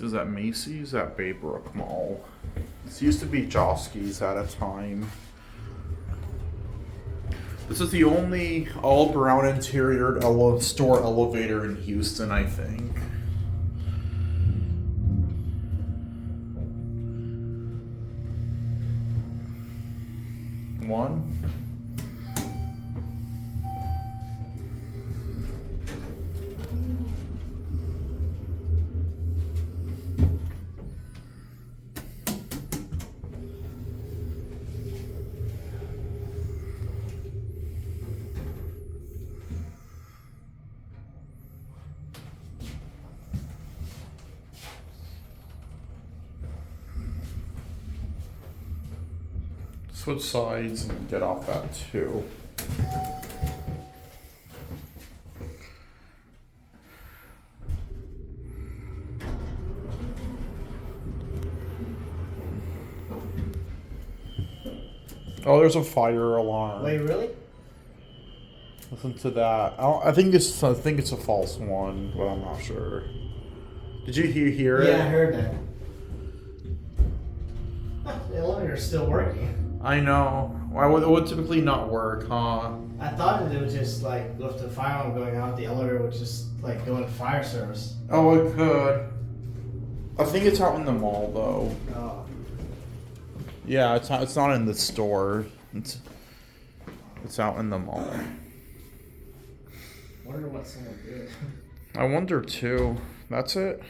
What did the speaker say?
is at Macy's at Baybrook Mall. This used to be Joske's at a time. This is the only all brown interior store elevator in Houston, I think. One. Switch sides and get off that too. Oh, there's a fire alarm. Wait, really? Listen to that. I think it's a false one, but I'm not sure. Did you hear it? Yeah, I heard that. The elevator's still working. I know. Why would it would typically not work, huh? I thought that it would just like with the fire alarm going out, the elevator would just like go into fire service. Oh, it could. I think it's out in the mall though. Oh. Yeah, it's not in the store. It's out in the mall. Wonder what someone did. I wonder too. That's it.